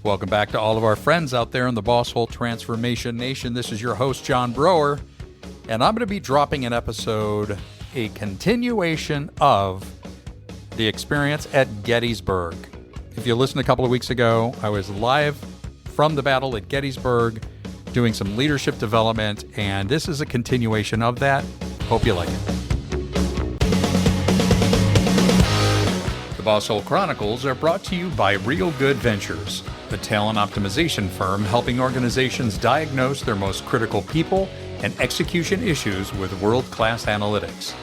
Welcome back to all of our friends out there in the Boss Hole Transformation Nation. This is your host, John Broer, and I'm going to be dropping an episode, a continuation of the experience at Gettysburg. If you listened a couple of weeks ago, I was live from the battle at Gettysburg doing some leadership development, and this is a continuation of that. Hope you like it. The Boss Hole Chronicles are brought to you by Real Good Ventures, the talent optimization firm helping organizations diagnose their most critical people and execution issues with world-class analytics.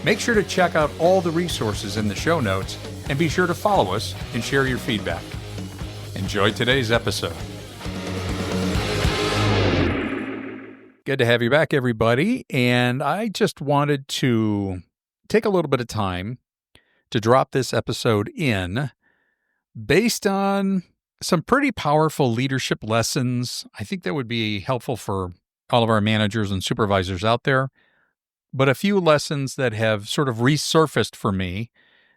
Make sure to check out all the resources in the show notes and be sure to follow us and share your feedback. Enjoy today's episode. Good to have you back, everybody. And I just wanted to take a little bit of time to drop this episode in based on some pretty powerful leadership lessons. I think that would be helpful for all of our managers and supervisors out there, but a few lessons that have sort of resurfaced for me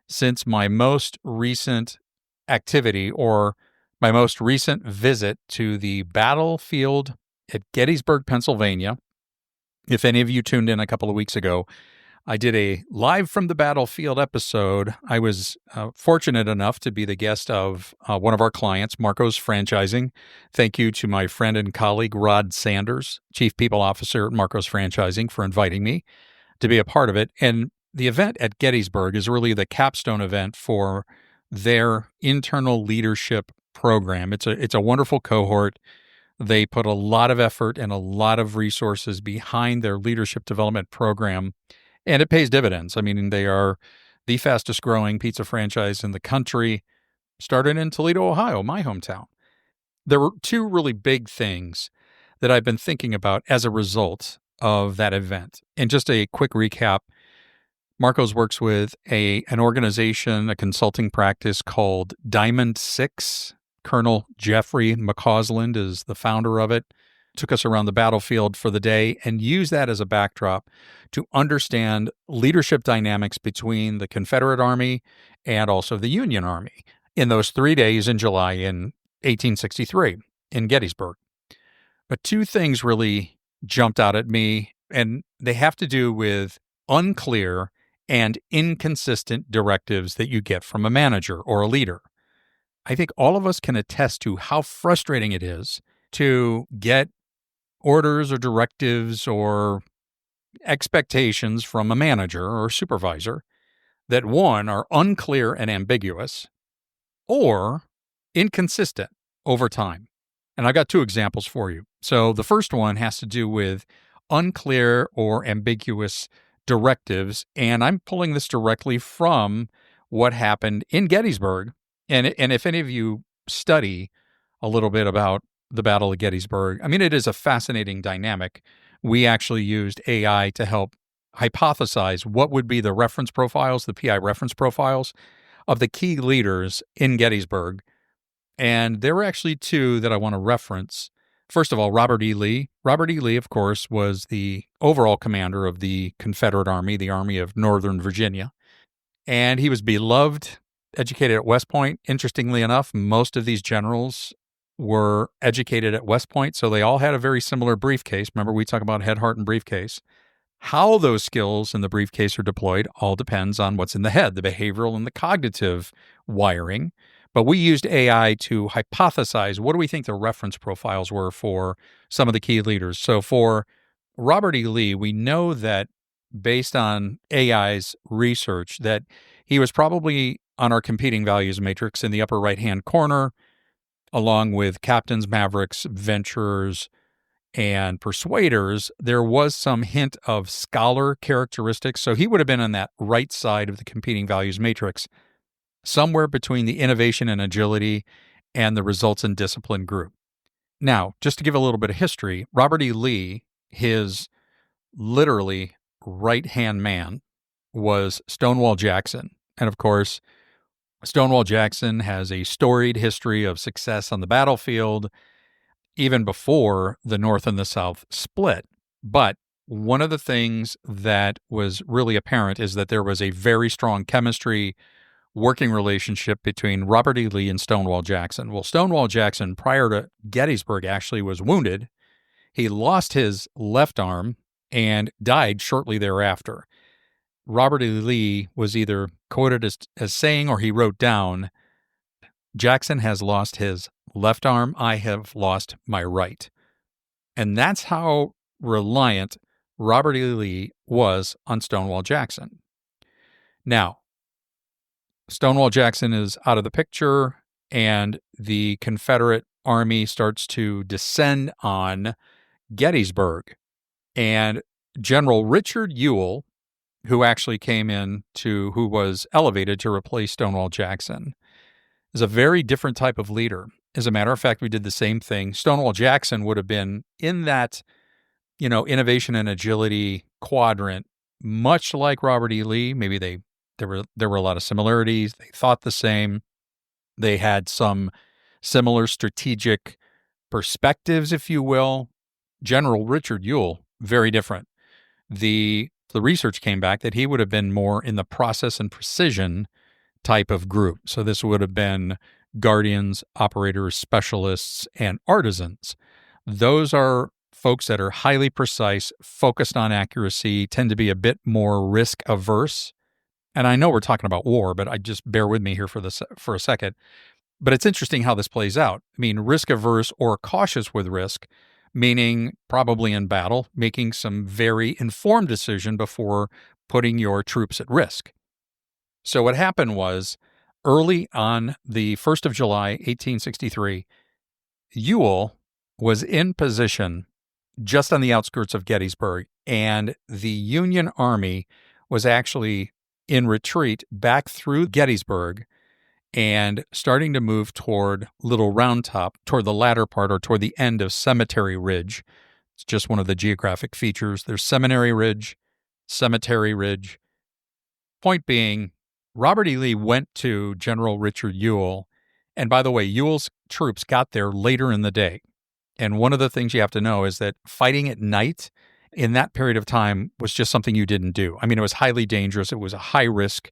since my most recent activity or my most recent visit to the battlefield at Gettysburg, Pennsylvania. If any of you tuned in a couple of weeks ago, I did a live from the battlefield episode. I was fortunate enough to be the guest of one of our clients, Marco's Franchising. Thank you to my friend and colleague, Rod Sanders, Chief People Officer at Marco's Franchising, for inviting me to be a part of it. And the event at Gettysburg is really the capstone event for their internal leadership program. It's a wonderful cohort. They put a lot of effort and a lot of resources behind their leadership development program. And it pays dividends. I mean, they are the fastest growing pizza franchise in the country, started in Toledo, Ohio, my hometown. There were two really big things that I've been thinking about as a result of that event. And just a quick recap, Marco's works with an organization, a consulting practice called Diamond Six. Colonel Jeffrey McCausland is the founder of it. Took us around the battlefield for the day and used that as a backdrop to understand leadership dynamics between the Confederate Army and also the Union Army in those 3 days in July in 1863 in Gettysburg. But two things really jumped out at me, and they have to do with unclear and inconsistent directives that you get from a manager or a leader. I think all of us can attest to how frustrating it is to get orders or directives or expectations from a manager or supervisor that, one, are unclear and ambiguous or inconsistent over time. And I got two examples for you. So the first one has to do with unclear or ambiguous directives, and I'm pulling this directly from what happened in Gettysburg. And if any of you study a little bit about the Battle of Gettysburg, I mean, it is a fascinating dynamic. We actually used AI to help hypothesize what would be the reference profiles, the PI reference profiles of the key leaders in Gettysburg. And there were actually two that I want to reference. First of all, Robert E. Lee. Robert E. Lee, of course, was the overall commander of the Confederate Army, the Army of Northern Virginia. And he was beloved, educated at West Point. Interestingly enough, most of these generals were educated at West Point, so they all had a very similar briefcase. Remember, we talk about head, heart, and briefcase. How those skills in the briefcase are deployed all depends on what's in the head, the behavioral and the cognitive wiring. But we used AI to hypothesize what do we think the reference profiles were for some of the key leaders. So for Robert E. Lee, we know that based on AI's research that he was probably on our competing values matrix in the upper right-hand corner, along with captains, mavericks, venturers, and persuaders. There was some hint of scholar characteristics. So he would have been on that right side of the competing values matrix, somewhere between the innovation and agility and the results and discipline group. Now, just to give a little bit of history, Robert E. Lee, his literally right-hand man, was Stonewall Jackson. And of course, Stonewall Jackson has a storied history of success on the battlefield, even before the North and the South split. But one of the things that was really apparent is that there was a very strong chemistry working relationship between Robert E. Lee and Stonewall Jackson. Well, Stonewall Jackson, prior to Gettysburg, actually was wounded. He lost his left arm and died shortly thereafter. Robert E. Lee was either quoted as saying, or he wrote down, Jackson has lost his left arm, I have lost my right. And that's how reliant Robert E. Lee was on Stonewall Jackson. Now, Stonewall Jackson is out of the picture, and the Confederate Army starts to descend on Gettysburg. And General Richard Ewell, who actually who was elevated to replace Stonewall Jackson, is a very different type of leader. As a matter of fact, we did the same thing. Stonewall Jackson would have been in that, innovation and agility quadrant, much like Robert E. Lee. Maybe there were a lot of similarities. They thought the same. They had some similar strategic perspectives, if you will. General Richard Ewell, very different. The research came back that he would have been more in the process and precision type of group. So this would have been guardians, operators, specialists, and artisans. Those are folks that are highly precise, focused on accuracy, tend to be a bit more risk averse. And I know we're talking about war, but I just bear with me here for a second. But it's interesting how this plays out. I mean, risk averse or cautious with risk, meaning probably in battle, making some very informed decision before putting your troops at risk. So what happened was, early on the 1st of July, 1863, Ewell was in position just on the outskirts of Gettysburg, and the Union Army was actually in retreat back through Gettysburg and starting to move toward Little Round Top, toward the latter part or toward the end of Cemetery Ridge. It's just one of the geographic features. There's Seminary Ridge, Cemetery Ridge. Point being, Robert E. Lee went to General Richard Ewell, and by the way, Ewell's troops got there later in the day. And one of the things you have to know is that fighting at night in that period of time was just something you didn't do. I mean, it was highly dangerous. It was a high-risk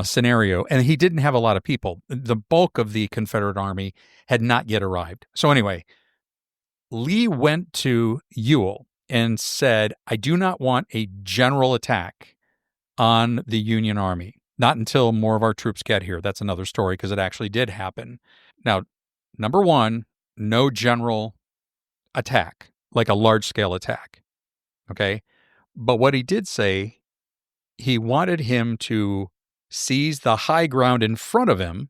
scenario, and he didn't have a lot of people. The bulk of the Confederate Army had not yet arrived. So anyway, Lee went to Ewell and said, I do not want a general attack on the Union Army. Not until more of our troops get here. That's another story because it actually did happen. Now, number one, no general attack, like a large-scale attack, okay? But what he did say, he wanted him to seize the high ground in front of him,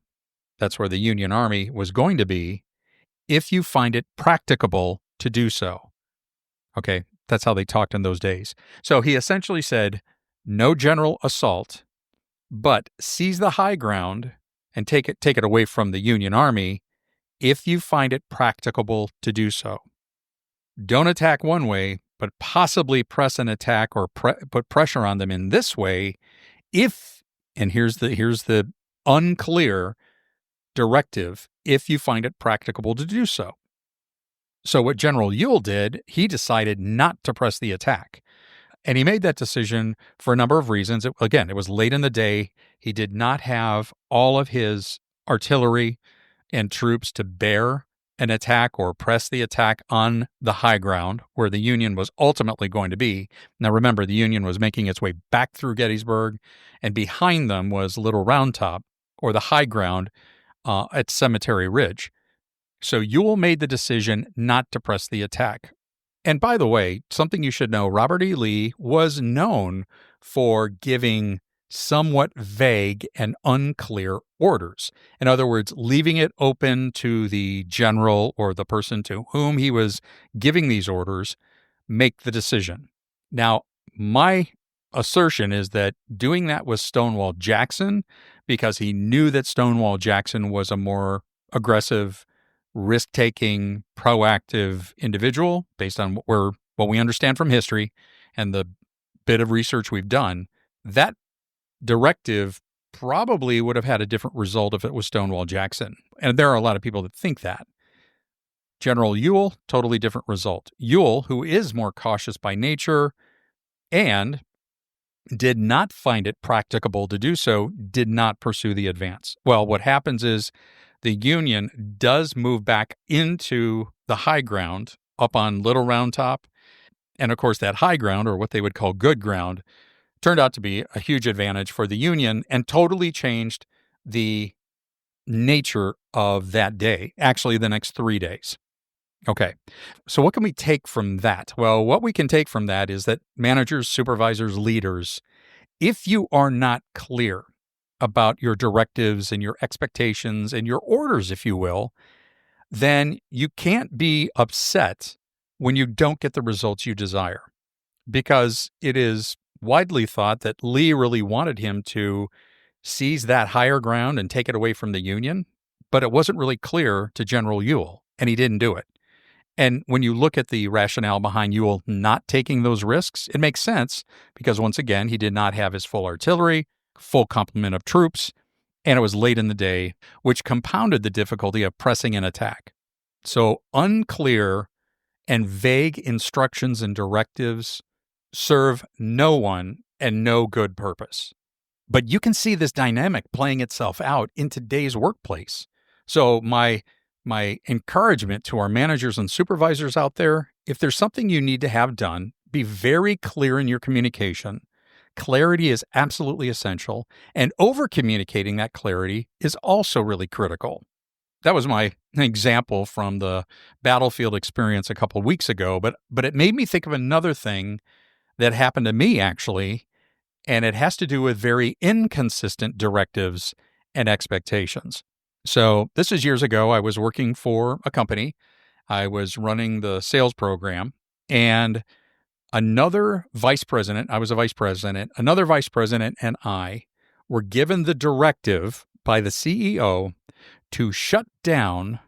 that's where the Union Army was going to be, if you find it practicable to do so. Okay, that's how they talked in those days. So he essentially said, no general assault, but seize the high ground and take it away from the Union Army if you find it practicable to do so. Don't attack one way, but possibly press an attack or put pressure on them in this way if, and here's the unclear directive, if you find it practicable to do so. So what General Ewell did, he decided not to press the attack. And he made that decision for a number of reasons. It was late in the day. He did not have all of his artillery and troops to bear an attack or press the attack on the high ground where the Union was ultimately going to be. Now remember, the Union was making its way back through Gettysburg, and behind them was Little Round Top, or the high ground at Cemetery Ridge. So Ewell made the decision not to press the attack. And by the way, something you should know, Robert E. Lee was known for giving somewhat vague and unclear orders. In other words, leaving it open to the general or the person to whom he was giving these orders make the decision. Now, my assertion is that doing that with Stonewall Jackson, because he knew that Stonewall Jackson was a more aggressive, risk-taking, proactive individual based on what we understand from history and the bit of research we've done, that directive probably would have had a different result if it was Stonewall Jackson. And there are a lot of people that think that. General Ewell, totally different result. Ewell, who is more cautious by nature and did not find it practicable to do so, did not pursue the advance. Well, what happens is the Union does move back into the high ground up on Little Round Top. And of course, that high ground, or what they would call good ground, turned out to be a huge advantage for the Union and totally changed the nature of that day, actually the next 3 days. Okay, so what can we take from that? Well, what we can take from that is that managers, supervisors, leaders, if you are not clear about your directives and your expectations and your orders, if you will, then you can't be upset when you don't get the results you desire. Because it is widely thought that Lee really wanted him to seize that higher ground and take it away from the Union, but it wasn't really clear to General Ewell, and he didn't do it. And when you look at the rationale behind Ewell not taking those risks, it makes sense because, once again, he did not have his full artillery, full complement of troops, and it was late in the day, which compounded the difficulty of pressing an attack. So unclear and vague instructions and directives serve no one and no good purpose. But you can see this dynamic playing itself out in today's workplace. So my encouragement to our managers and supervisors out there, if there's something you need to have done, be very clear in your communication. Clarity is absolutely essential, and over-communicating that clarity is also really critical. That was my example from the battlefield experience a couple of weeks ago, but it made me think of another thing that happened to me, actually, and it has to do with very inconsistent directives and expectations. So this is years ago. I was working for a company. I was running the sales program, and another vice president, I was a vice president, another vice president and I were given the directive by the CEO to shut down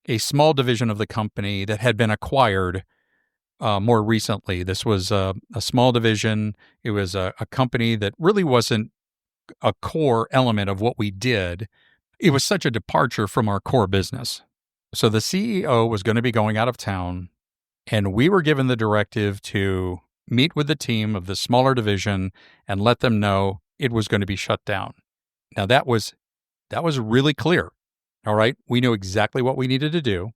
a small division of the company that had been acquired more recently. This was a small division. It was a company that really wasn't a core element of what we did. It was such a departure from our core business. So the CEO was going to be going out of town, and we were given the directive to meet with the team of the smaller division and let them know it was going to be shut down. Now that was really clear. All right. We knew exactly what we needed to do.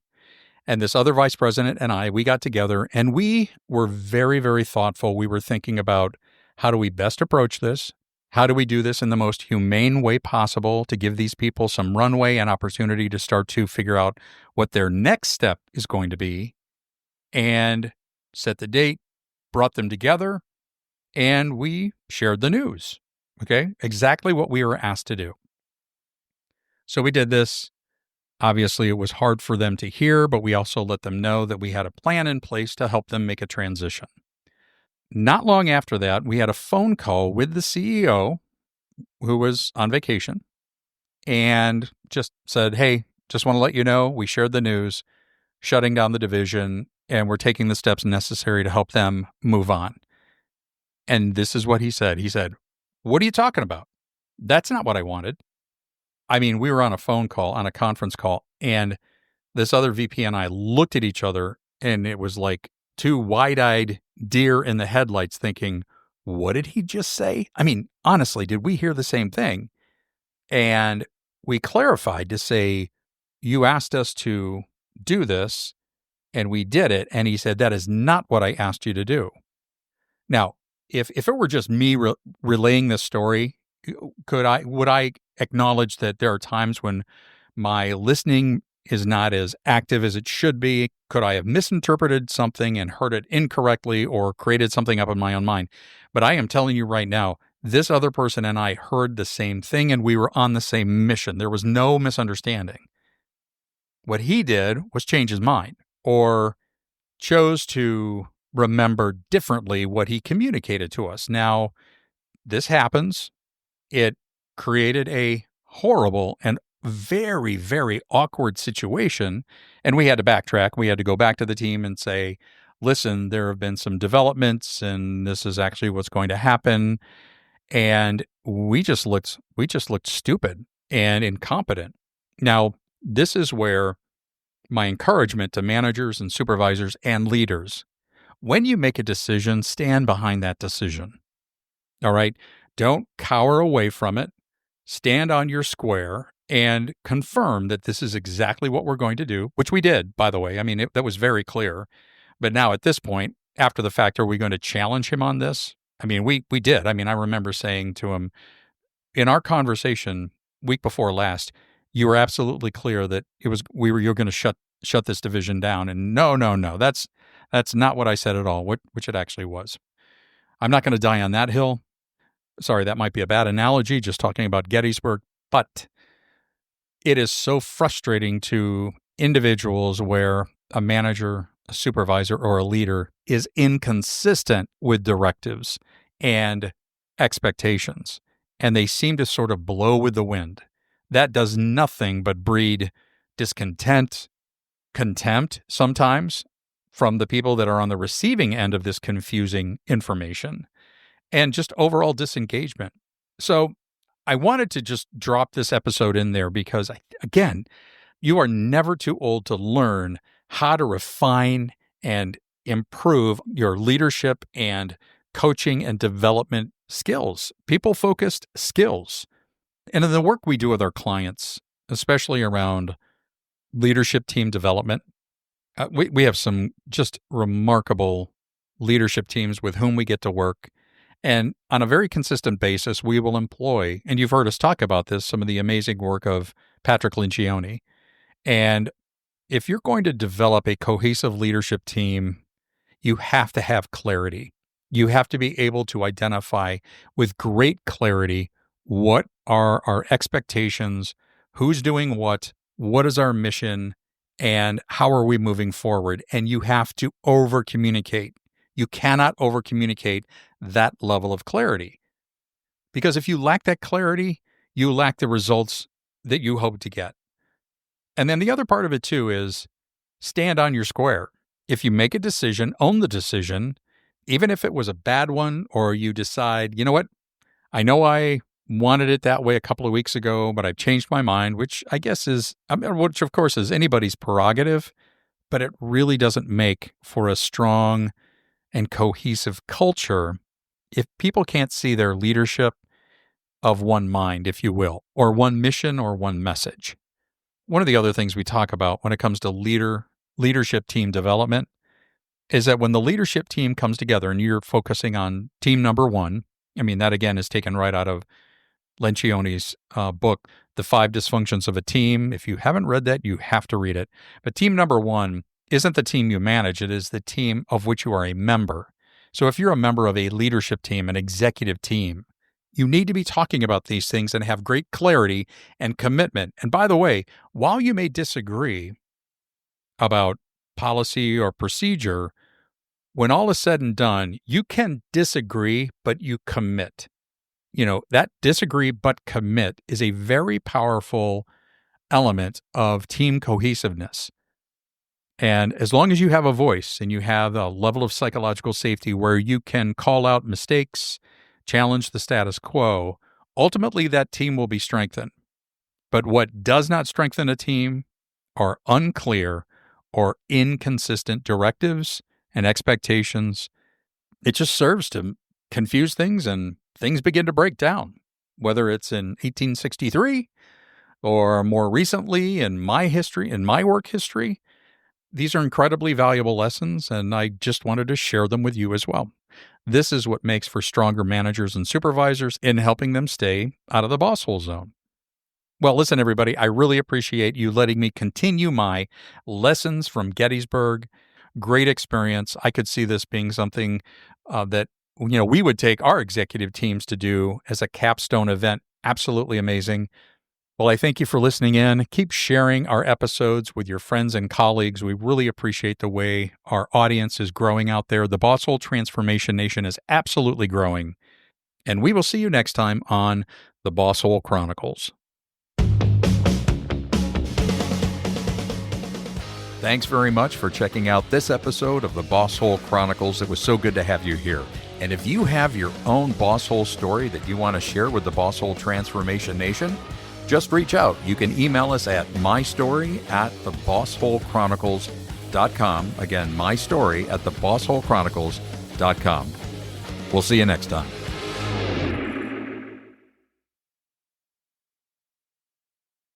And this other vice president and I, we got together and we were very, very thoughtful. We were thinking about, how do we best approach this? How do we do this in the most humane way possible to give these people some runway and opportunity to start to figure out what their next step is going to be? And set the date, brought them together, and we shared the news. Okay, exactly what we were asked to do. So we did this. Obviously, it was hard for them to hear, but we also let them know that we had a plan in place to help them make a transition. Not long after that, we had a phone call with the CEO, who was on vacation, and just said, hey, just want to let you know, we shared the news, shutting down the division, and we're taking the steps necessary to help them move on. And this is what he said. He said, what are you talking about? That's not what I wanted. I mean, we were on a phone call, on a conference call, and this other VP and I looked at each other, and it was like two wide-eyed deer in the headlights thinking, what did he just say? I mean, honestly, did we hear the same thing? And we clarified to say, you asked us to do this, and we did it. And he said, that is not what I asked you to do. Now, if it were just me relaying this story, would I acknowledge that there are times when my listening is not as active as it should be? Could I have misinterpreted something and heard it incorrectly or created something up in my own mind? But I am telling you right now, this other person and I heard the same thing and we were on the same mission. There was no misunderstanding. What he did was change his mind or chose to remember differently what he communicated to us. Now, this happens. It created a horrible and very, very awkward situation. And we had to backtrack. We had to go back to the team and say, listen, there have been some developments and this is actually what's going to happen. And we just looked stupid and incompetent. Now, this is where my encouragement to managers and supervisors and leaders, when you make a decision, stand behind that decision. All right. Don't cower away from it. Stand on your square and confirm that this is exactly what we're going to do, which we did, by the way. I mean, that was very clear. But now at this point, after the fact, are we going to challenge him on this? I mean, we did. I mean, I remember saying to him in our conversation week before last, you were absolutely clear that you're going to shut this division down. And no, that's not what I said at all, which it actually was. I'm not going to die on that hill. Sorry, that might be a bad analogy, just talking about Gettysburg, but it is so frustrating to individuals where a manager, a supervisor, or a leader is inconsistent with directives and expectations, and they seem to sort of blow with the wind. That does nothing but breed discontent, contempt sometimes from the people that are on the receiving end of this confusing information, and just overall disengagement. So I wanted to just drop this episode in there because, again, you are never too old to learn how to refine and improve your leadership and coaching and development skills, people-focused skills. And in the work we do with our clients, especially around leadership team development, we have some just remarkable leadership teams with whom we get to work. And on a very consistent basis, we will employ, and you've heard us talk about this, some of the amazing work of Patrick Lencioni. And if you're going to develop a cohesive leadership team, you have to have clarity. You have to be able to identify with great clarity what are our expectations, who's doing what is our mission, and how are we moving forward. And you have to over-communicate. You cannot over-communicate that level of clarity. Because if you lack that clarity, you lack the results that you hope to get. And then the other part of it too is stand on your square. If you make a decision, own the decision, even if it was a bad one, or you decide, you know what, I know I wanted it that way a couple of weeks ago, but I've changed my mind, which I guess which of course is anybody's prerogative, but it really doesn't make for a strong and cohesive culture if people can't see their leadership of one mind, if you will, or one mission or one message. One of the other things we talk about when it comes to leadership team development is that when the leadership team comes together and you're focusing on team number one, I mean, that again is taken right out of Lencioni's book, The 5 Dysfunctions of a Team. If you haven't read that, you have to read it. But team number one isn't the team you manage, it is the team of which you are a member. So if you're a member of a leadership team, an executive team, you need to be talking about these things and have great clarity and commitment. And by the way, while you may disagree about policy or procedure, when all is said and done, you can disagree, but you commit. You know, that disagree but commit is a very powerful element of team cohesiveness. And as long as you have a voice and you have a level of psychological safety where you can call out mistakes, challenge the status quo, ultimately that team will be strengthened. But what does not strengthen a team are unclear or inconsistent directives and expectations. It just serves to confuse things and things begin to break down, whether it's in 1863 or more recently in my history, in my work history. These are incredibly valuable lessons, and I just wanted to share them with you as well. This is what makes for stronger managers and supervisors in helping them stay out of the boss hole zone. Well, listen, everybody, I really appreciate you letting me continue my lessons from Gettysburg. Great experience. I could see this being something that we would take our executive teams to do as a capstone event. Absolutely amazing. Well, I thank you for listening in. Keep sharing our episodes with your friends and colleagues. We really appreciate the way our audience is growing out there. The Boss Hole Transformation Nation is absolutely growing. And we will see you next time on the Boss Hole Chronicles. Thanks very much for checking out this episode of the Boss Hole Chronicles. It was so good to have you here. And if you have your own Boss Hole story that you want to share with the Boss Hole Transformation Nation, just reach out. You can email us at mystory@thebossholechronicles.com. Again, mystory@thebossholechronicles.com. We'll see you next time.